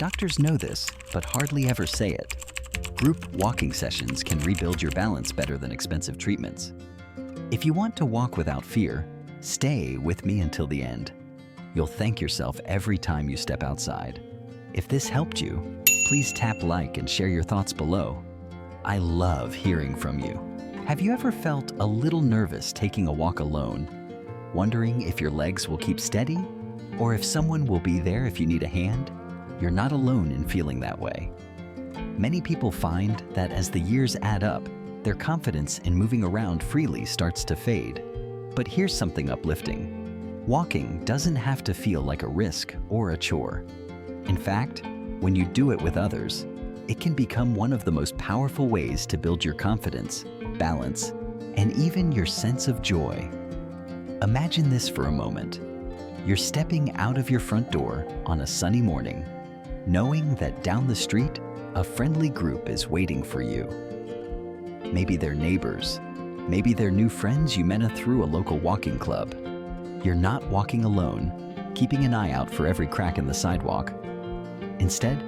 Doctors know this, but hardly ever say it. Group walking sessions can rebuild your balance better than expensive treatments. If you want to walk without fear, stay with me until the end. You'll thank yourself every time you step outside. If this helped you, please tap like and share your thoughts below. I love hearing from you. Have you ever felt a little nervous taking a walk alone, wondering if your legs will keep steady or if someone will be there if you need a hand? You're not alone in feeling that way. Many people find that as the years add up, their confidence in moving around freely starts to fade. But here's something uplifting. Walking doesn't have to feel like a risk or a chore. In fact, when you do it with others, it can become one of the most powerful ways to build your confidence, balance, and even your sense of joy. Imagine this for a moment. You're stepping out of your front door on a sunny morning, knowing that down the street, a friendly group is waiting for you. Maybe they're neighbors, maybe they're new friends you met through a local walking club. You're not walking alone, keeping an eye out for every crack in the sidewalk. Instead,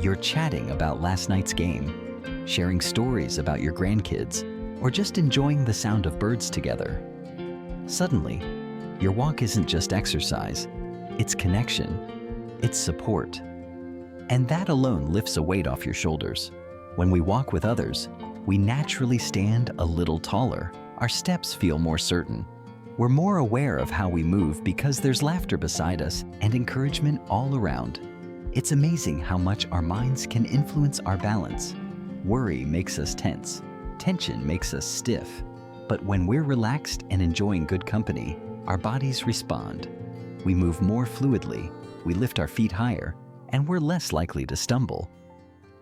you're chatting about last night's game, sharing stories about your grandkids, or just enjoying the sound of birds together. Suddenly, your walk isn't just exercise, it's connection, it's support. And that alone lifts a weight off your shoulders. When we walk with others, we naturally stand a little taller. Our steps feel more certain. We're more aware of how we move because there's laughter beside us and encouragement all around. It's amazing how much our minds can influence our balance. Worry makes us tense. Tension makes us stiff. But when we're relaxed and enjoying good company, our bodies respond. We move more fluidly, we lift our feet higher, and we're less likely to stumble.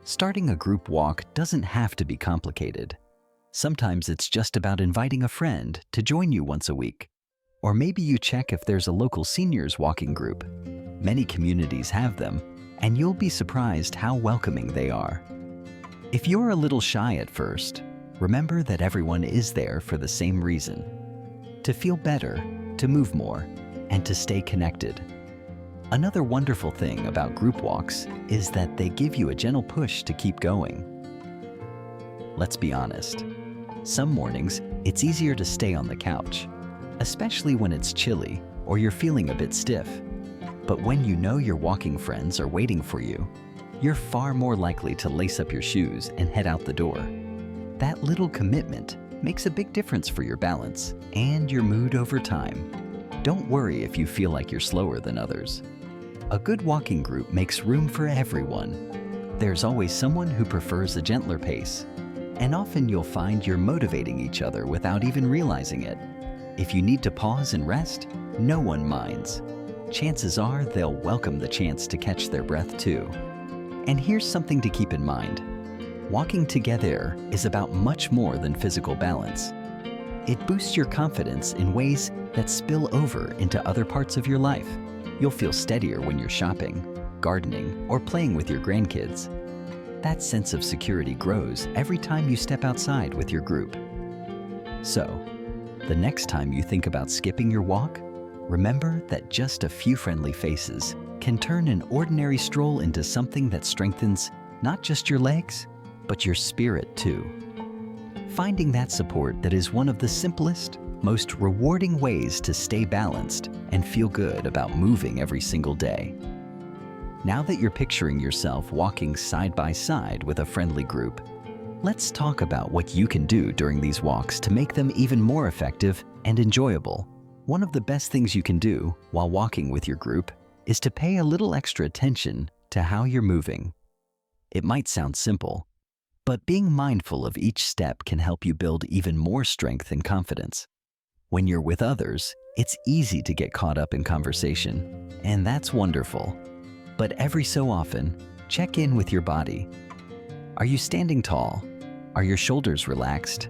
Starting a group walk doesn't have to be complicated. Sometimes it's just about inviting a friend to join you once a week. Or maybe you check if there's a local seniors walking group. Many communities have them, and you'll be surprised how welcoming they are. If you're a little shy at first, remember that everyone is there for the same reason: to feel better, to move more, and to stay connected. Another wonderful thing about group walks is that they give you a gentle push to keep going. Let's be honest. Some mornings, it's easier to stay on the couch, especially when it's chilly or you're feeling a bit stiff. But when you know your walking friends are waiting for you, you're far more likely to lace up your shoes and head out the door. That little commitment makes a big difference for your balance and your mood over time. Don't worry if you feel like you're slower than others. A good walking group makes room for everyone. There's always someone who prefers a gentler pace, and often you'll find you're motivating each other without even realizing it. If you need to pause and rest, no one minds. Chances are they'll welcome the chance to catch their breath too. And here's something to keep in mind. Walking together is about much more than physical balance. It boosts your confidence in ways that spill over into other parts of your life. You'll feel steadier when you're shopping, gardening, or playing with your grandkids. That sense of security grows every time you step outside with your group. So, the next time you think about skipping your walk, remember that just a few friendly faces can turn an ordinary stroll into something that strengthens not just your legs, but your spirit too. Finding that support that is one of the simplest, most rewarding ways to stay balanced and feel good about moving every single day. Now that you're picturing yourself walking side by side with a friendly group, let's talk about what you can do during these walks to make them even more effective and enjoyable. One of the best things you can do while walking with your group is to pay a little extra attention to how you're moving. It might sound simple, but being mindful of each step can help you build even more strength and confidence. When you're with others, it's easy to get caught up in conversation, and that's wonderful. But every so often, check in with your body. Are you standing tall? Are your shoulders relaxed?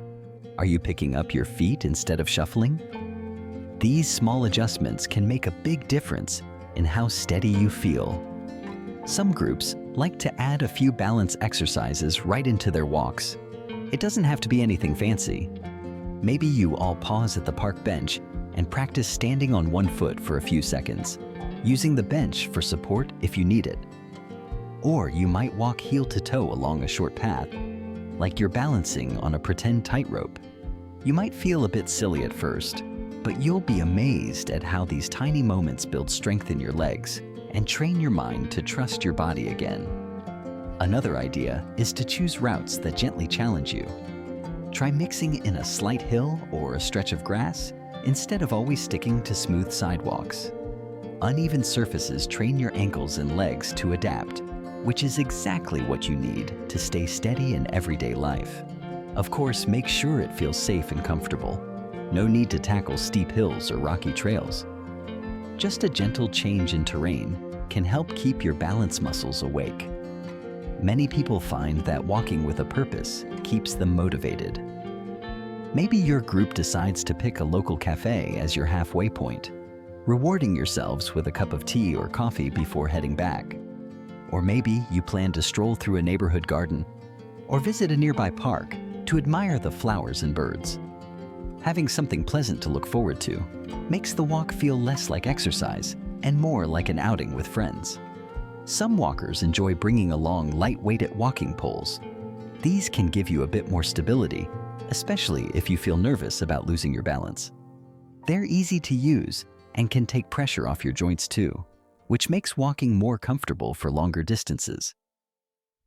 Are you picking up your feet instead of shuffling? These small adjustments can make a big difference in how steady you feel. Some groups like to add a few balance exercises right into their walks. It doesn't have to be anything fancy. Maybe you all pause at the park bench and practice standing on one foot for a few seconds, using the bench for support if you need it. Or you might walk heel to toe along a short path, like you're balancing on a pretend tightrope. You might feel a bit silly at first, but you'll be amazed at how these tiny moments build strength in your legs and train your mind to trust your body again. Another idea is to choose routes that gently challenge you. Try mixing in a slight hill or a stretch of grass instead of always sticking to smooth sidewalks. Uneven surfaces train your ankles and legs to adapt, which is exactly what you need to stay steady in everyday life. Of course, make sure it feels safe and comfortable. No need to tackle steep hills or rocky trails. Just a gentle change in terrain can help keep your balance muscles awake. Many people find that walking with a purpose keeps them motivated. Maybe your group decides to pick a local cafe as your halfway point, rewarding yourselves with a cup of tea or coffee before heading back. Or maybe you plan to stroll through a neighborhood garden or visit a nearby park to admire the flowers and birds. Having something pleasant to look forward to makes the walk feel less like exercise and more like an outing with friends. Some walkers enjoy bringing along light-weighted walking poles. These can give you a bit more stability, especially if you feel nervous about losing your balance. They're easy to use and can take pressure off your joints too, which makes walking more comfortable for longer distances.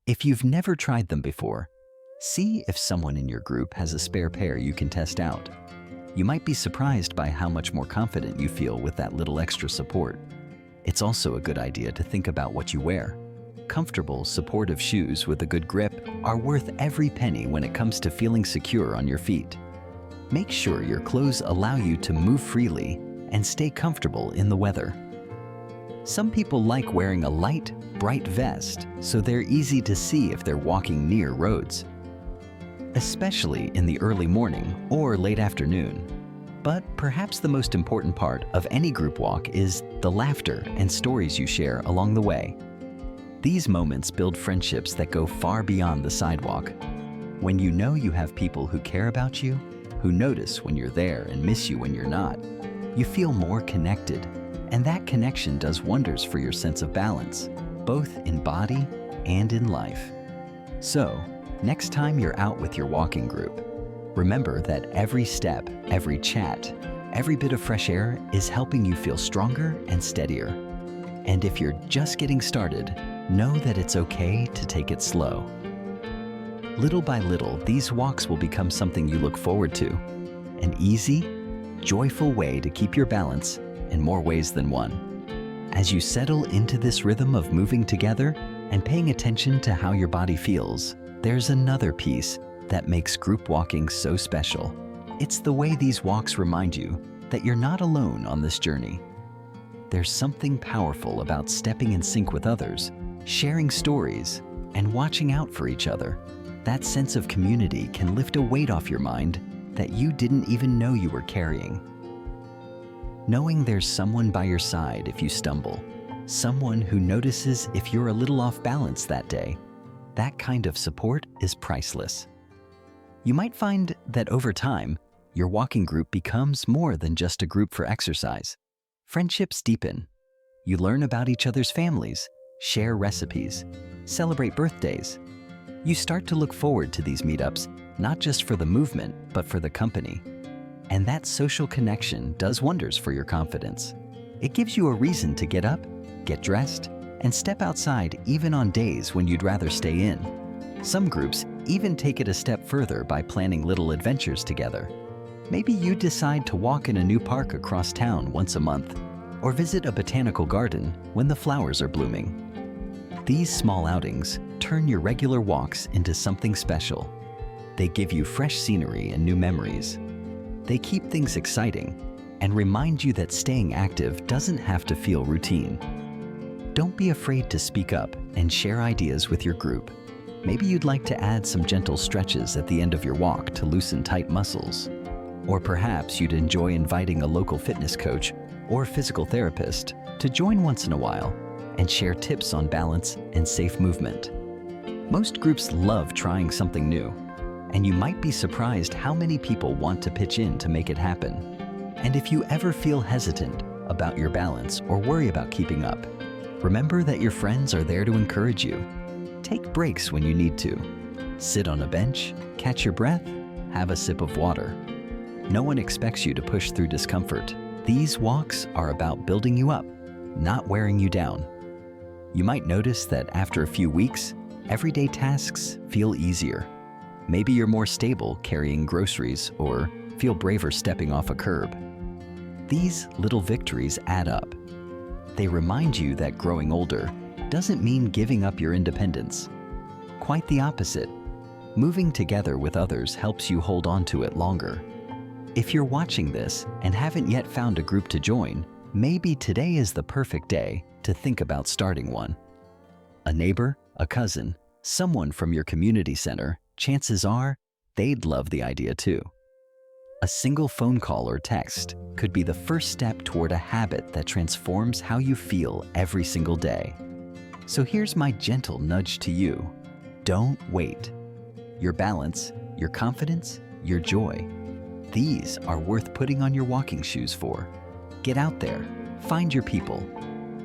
If you've never tried them before, see if someone in your group has a spare pair you can test out. You might be surprised by how much more confident you feel with that little extra support. It's also a good idea to think about what you wear. Comfortable, supportive shoes with a good grip are worth every penny when it comes to feeling secure on your feet. Make sure your clothes allow you to move freely and stay comfortable in the weather. Some people like wearing a light, bright vest so they're easy to see if they're walking near roads, especially in the early morning or late afternoon. But perhaps the most important part of any group walk is the laughter and stories you share along the way. These moments build friendships that go far beyond the sidewalk. When you know you have people who care about you, who notice when you're there and miss you when you're not, you feel more connected, and that connection does wonders for your sense of balance, both in body and in life. So, next time you're out with your walking group, remember that every step, every chat, every bit of fresh air is helping you feel stronger and steadier. And if you're just getting started, know that it's okay to take it slow. Little by little, these walks will become something you look forward to, an easy, joyful way to keep your balance in more ways than one. As you settle into this rhythm of moving together and paying attention to how your body feels, there's another piece that makes group walking so special. It's the way these walks remind you that you're not alone on this journey. There's something powerful about stepping in sync with others, sharing stories, and watching out for each other. That sense of community can lift a weight off your mind that you didn't even know you were carrying. Knowing there's someone by your side if you stumble, someone who notices if you're a little off balance that day, that kind of support is priceless. You might find that over time, your walking group becomes more than just a group for exercise. Friendships deepen. You learn about each other's families, share recipes, celebrate birthdays. You start to look forward to these meetups, not just for the movement, but for the company. And that social connection does wonders for your confidence. It gives you a reason to get up, get dressed, and step outside even on days when you'd rather stay in. Some groups even take it a step further by planning little adventures together. Maybe you decide to walk in a new park across town once a month, or visit a botanical garden when the flowers are blooming. These small outings turn your regular walks into something special. They give you fresh scenery and new memories. They keep things exciting and remind you that staying active doesn't have to feel routine. Don't be afraid to speak up and share ideas with your group. Maybe you'd like to add some gentle stretches at the end of your walk to loosen tight muscles. Or perhaps you'd enjoy inviting a local fitness coach or physical therapist to join once in a while and share tips on balance and safe movement. Most groups love trying something new, and you might be surprised how many people want to pitch in to make it happen. And if you ever feel hesitant about your balance or worry about keeping up, Remember that your friends are there to encourage you. Take breaks when you need to. Sit on a bench, catch your breath, have a sip of water. No one expects you to push through discomfort. These walks are about building you up, not wearing you down. You might notice that after a few weeks, everyday tasks feel easier. Maybe you're more stable carrying groceries or feel braver stepping off a curb. These little victories add up. They remind you that growing older doesn't mean giving up your independence. Quite the opposite. Moving together with others helps you hold on to it longer. If you're watching this and haven't yet found a group to join, maybe today is the perfect day to think about starting one. A neighbor, a cousin, someone from your community center, chances are they'd love the idea too. A single phone call or text could be the first step toward a habit that transforms how you feel every single day. So here's my gentle nudge to you. Don't wait. Your balance, your confidence, your joy, these are worth putting on your walking shoes for. Get out there, find your people,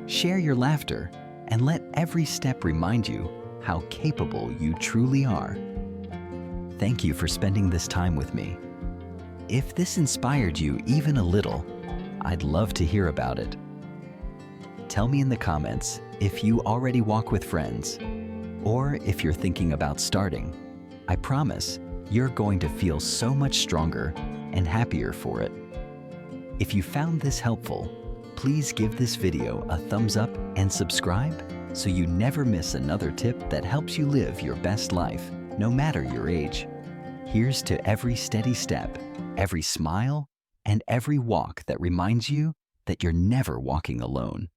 share your laughter, and let every step remind you how capable you truly are. Thank you for spending this time with me. If this inspired you even a little, I'd love to hear about it. Tell me in the comments if you already walk with friends, or if you're thinking about starting. I promise you're going to feel so much stronger and happier for it. If you found this helpful, please give this video a thumbs up and subscribe so you never miss another tip that helps you live your best life, no matter your age. Here's to every steady step, every smile, and every walk that reminds you that you're never walking alone.